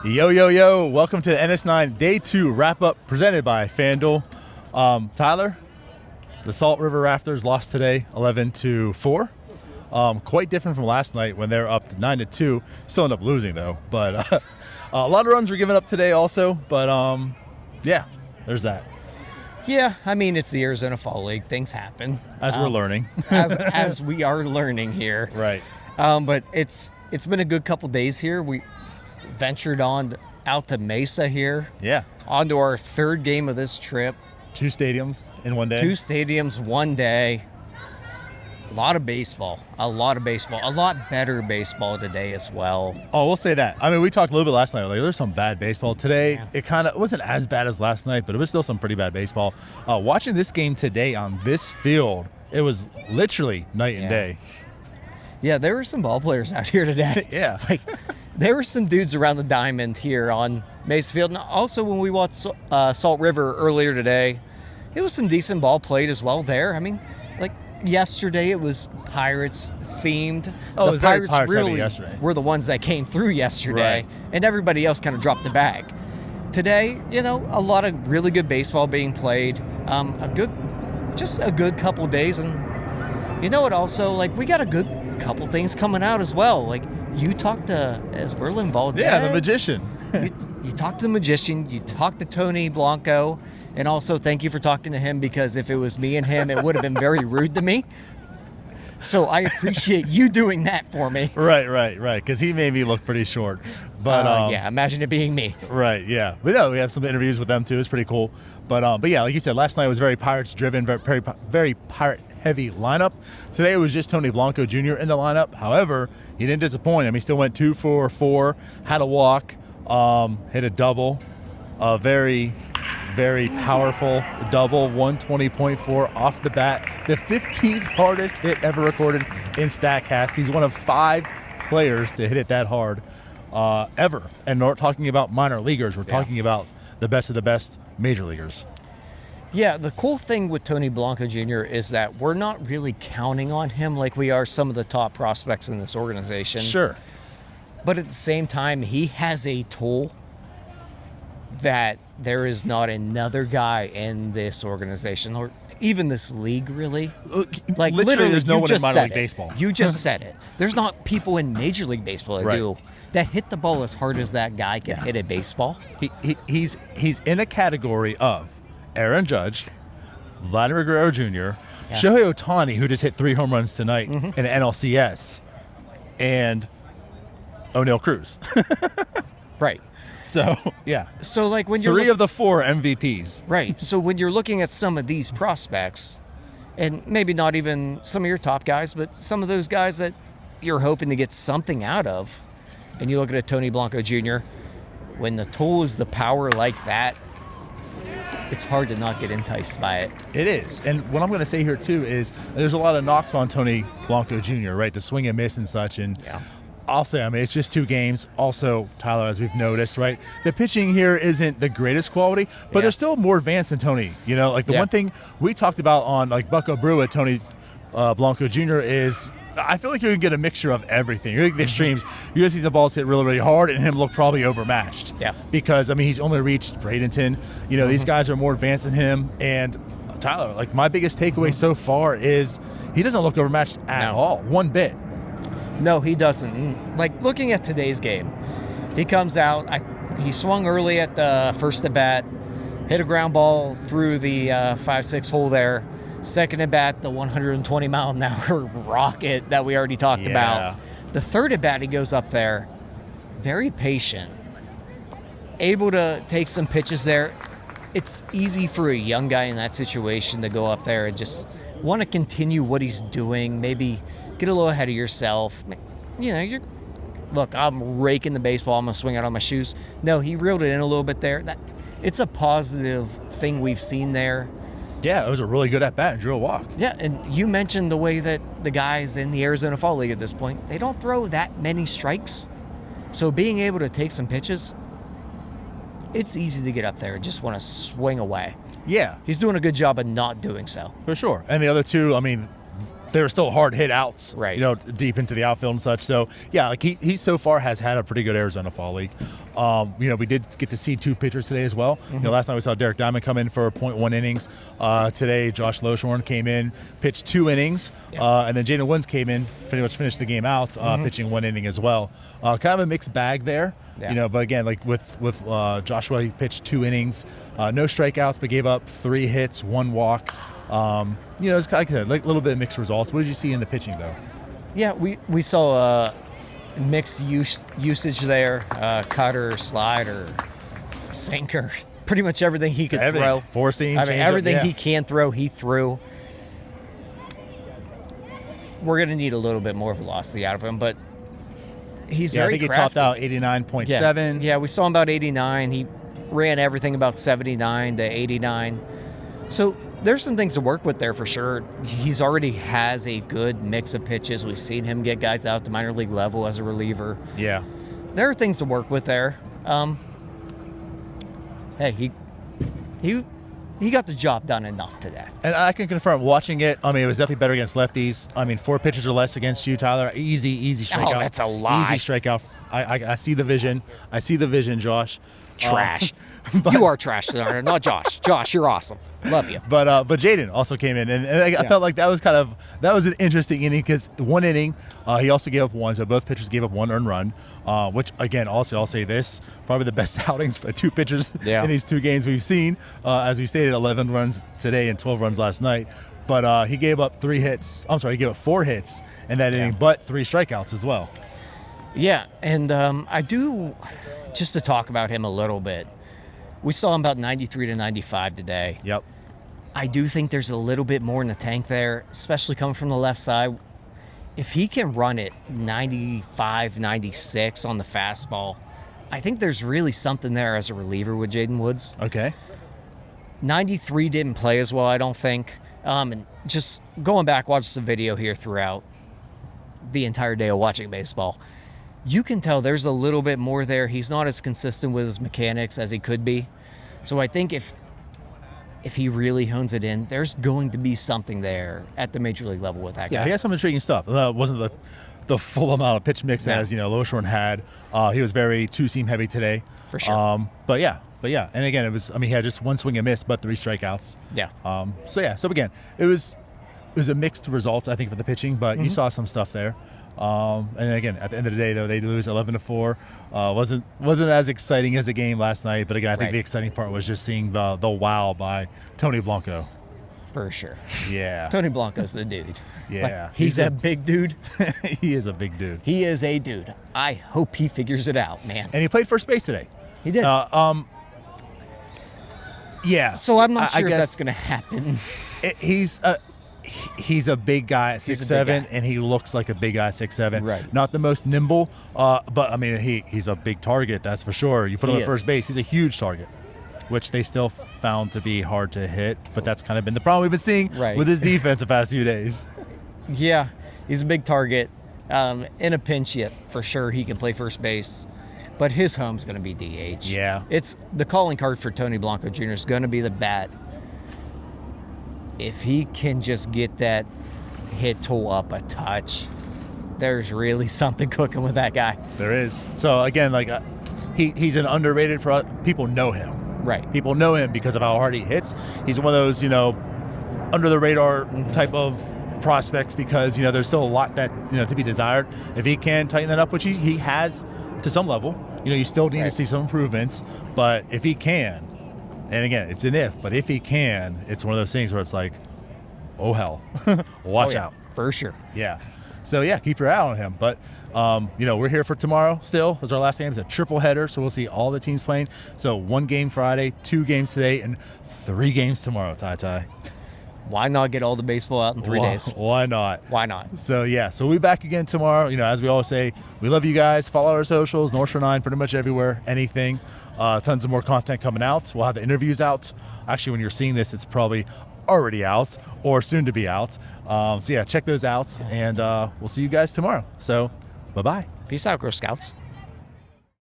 Yo, yo, yo. Welcome to the NS9 Day 2 wrap-up presented by FanDuel. Tyler, the Salt River Rafters lost today 11-4. Quite different from last night when they were up 9-2. Still end up losing, though. But a lot of runs were given up today also. But, yeah, there's that. Yeah, I mean, it's the Arizona Fall League. Things happen. As we're learning. as we are learning here. Right. But it's been a good couple days here. We ventured out to Mesa here. Yeah. On to our third game of this trip. 2 stadiums in one day. 2 stadiums, one day. A lot of baseball. A lot better baseball today as well. Oh, we'll say that. I mean, we talked a little bit last night. Like, there's some bad baseball today. Yeah. It kind of wasn't as bad as last night, but it was still some pretty bad baseball. Watching this game today on this field, it was literally night and day. Yeah, there were some ball players out here today. Yeah. Like, there were some dudes around the diamond here on Mesa Field. And also, when we watched Salt River earlier today, it was some decent ball played as well there. I mean, like, yesterday it was Pirates themed. Oh, the Pirates really yesterday were the ones that came through yesterday, right. And everybody else kind of dropped the bag. Today, a lot of really good baseball being played. Just a good couple days, and also, like, we got a good couple things coming out as well. Like, you talked to Esberlin Valdez. Yeah, the magician. you talked to the magician. You talked to Tony Blanco. And also, thank you for talking to him, because if it was me and him, it would have been very rude to me. So I appreciate you doing that for me. Right. Because he made me look pretty short. But yeah, imagine it being me. Right, yeah. But no, we had some interviews with them too. It was pretty cool. But yeah, like you said, last night was very Pirates driven, very Pirate heavy lineup. Today it was just Tony Blanco Jr. in the lineup. However, he didn't disappoint him. He still went 2 for 4, had a walk, hit a double, a very powerful double, 120.4 off the bat. The 15th hardest hit ever recorded in Statcast. He's one of 5 players to hit it that hard ever. And we're talking about minor leaguers. We're talking about the best of the best major leaguers. Yeah, the cool thing with Tony Blanco Jr. is that we're not really counting on him like we are some of the top prospects in this organization. Sure. But at the same time, he has a tool that there is not another guy in this organization or even this league, really. Like, literally there's no one in minor league baseball. You just said it. There's not people in Major League Baseball that hit the ball as hard as that guy can hit a baseball. He's in a category of Aaron Judge, Vladimir Guerrero Jr., Shohei Ohtani, who just hit 3 home runs tonight in the NLCS, and O'Neal Cruz. Right. So, yeah. So, like, when you're 3 of the 4 MVPs. Right. So when you're looking at some of these prospects, and maybe not even some of your top guys, but some of those guys that you're hoping to get something out of, and you look at a Tony Blanco Jr., when the tool is the power like that, it's hard to not get enticed by it. It is. And what I'm going to say here, too, is there's a lot of knocks on Tony Blanco Jr., right? The swing and miss and such. And I'll say, I mean, it's just 2 games. Also, Tyler, as we've noticed, right, the pitching here isn't the greatest quality, but they're still more advanced than Tony. Like the one thing we talked about on like Bucko Brew at Tony Blanco Jr. is I feel like you can get a mixture of everything. You're like the extremes. You're going to see the balls hit really, really hard and him look probably overmatched. Yeah. Because, I mean, he's only reached Bradenton. These guys are more advanced than him. And Tyler, like, my biggest takeaway so far is he doesn't look overmatched at all, one bit. No, he doesn't. Like, looking at today's game, he comes out. He swung early at the first at bat, hit a ground ball through the 5-6 hole there. Second at bat, the 120-mile-an-hour rocket that we already talked about. The third at bat, he goes up there, very patient, able to take some pitches there. It's easy for a young guy in that situation to go up there and just want to continue what he's doing, maybe get a little ahead of yourself. Look, I'm raking the baseball, I'm going to swing out on my shoes. No, he reeled it in a little bit there. It's a positive thing we've seen there. Yeah, it was a really good at-bat and drew a walk. Yeah, and you mentioned the way that the guys in the Arizona Fall League at this point, they don't throw that many strikes. So being able to take some pitches, it's easy to get up there and just want to swing away. Yeah. He's doing a good job of not doing so. For sure. And the other 2, I mean, they were still hard hit outs, right? Deep into the outfield and such. So yeah, like he so far has had a pretty good Arizona Fall League. We did get to see 2 pitchers today as well. Last night we saw Derek Diamond come in for 0.1 innings. Today Josh Loeschorn came in, pitched 2 innings, and then Jaden Woods came in, pretty much finished the game out, pitching 1 inning as well. Kind of a mixed bag there. Yeah. But again, like with Joshua, he pitched 2 innings, no strikeouts, but gave up 3 hits, 1 walk. It's like I said, like a little bit of mixed results. What did you see in the pitching, though? Yeah, we saw mixed usage there. Cutter, slider, sinker, pretty much everything he could throw. Four-seam, everything he can throw, he threw. We're going to need a little bit more velocity out of him, but he's very crafty. He topped out 89.7. Yeah, we saw him about 89. He ran everything about 79 to 89. So there's some things to work with there for sure. He's already has a good mix of pitches. We've seen him get guys out to minor league level as a reliever. Yeah. There are things to work with there. Hey, he got the job done enough today. And I can confirm, watching it, it was definitely better against lefties. 4 pitches or less against you, Tyler. Easy strikeout. Oh, that's a lie. Easy strikeout. I see the vision. Josh. Trash. You are trash, DiNardo, not Josh. Josh, you're awesome. Love you. But Jaden also came in, and I felt like that was an interesting inning because 1 inning, he also gave up 1, so both pitchers gave up 1 earned run, which again, also I'll say this, probably the best outings for 2 pitchers in these 2 games we've seen. As we stated, 11 runs today and 12 runs last night. But he gave up 4 hits in that inning, but 3 strikeouts as well. Yeah, and I do, just to talk about him a little bit, we saw him about 93 to 95 today. Yep. I do think there's a little bit more in the tank there, especially coming from the left side. If he can run it 95, 96 on the fastball, I think there's really something there as a reliever with Jaden Woods. Okay. 93 didn't play as well, I don't think. And just going back, watch the video here throughout the entire day of watching baseball. You can tell there's a little bit more there. He's not as consistent with his mechanics as he could be. So I think if he really hones it in, there's going to be something there at the major league level with that guy. Yeah, he has some intriguing stuff. Wasn't the full amount of pitch mix as Loeschorn had. He was very 2-seam heavy today. For sure. But yeah. And again, it was. He had just 1 swing and miss, but 3 strikeouts. Yeah. So again, it was a mixed results, I think, for the pitching, but you saw some stuff there. And again, at the end of the day, though, they lose 11-4. Wasn't as exciting as the game last night, but again, I think the exciting part was just seeing the wow by Tony Blanco. For sure. Yeah. Tony Blanco's the dude. Yeah. Like, he's a big dude. He is a big dude. He is a dude. I hope he figures it out, man. And he played first base today. He did. Yeah. So I'm not sure if that's going to happen. He's a big guy at 6'7", and he looks like a big guy at 6'7". Right. Not the most nimble, but he's a big target, that's for sure. You put him at first base, he's a huge target, which they still found to be hard to hit. But that's kind of been the problem we've been seeing with his defense the past few days. Yeah, he's a big target. In a pinch hit, for sure, he can play first base. But his home's going to be DH. Yeah. It's the calling card for Tony Blanco Jr. is going to be the bat. If he can just get that hit tool up a touch, there's really something cooking with that guy. There is. So again, he's an underrated people know him. Right. People know him because of how hard he hits. He's one of those, under the radar type of prospects because, there's still a lot that, to be desired. If he can tighten that up, which he has to some level, you still need to see some improvements, but if he can, and again, it's an if, but if he can, it's one of those things where it's like, oh hell, watch out. For sure. Yeah. So yeah, keep your eye on him. But we're here for tomorrow still. It's our last game. It's a triple header, so we'll see all the teams playing. So 1 game Friday, 2 games today, and 3 games tomorrow, Ty. Why not get all the baseball out in 3 days? Why not? Why not? So yeah, so we'll be back again tomorrow. As we always say, we love you guys. Follow our socials, Loeschorn 9, pretty much everywhere, anything. Tons of more content coming out. We'll have the interviews out. Actually, when you're seeing this, it's probably already out or soon to be out. So yeah, check those out, and we'll see you guys tomorrow. So bye-bye. Peace out, Girl Scouts.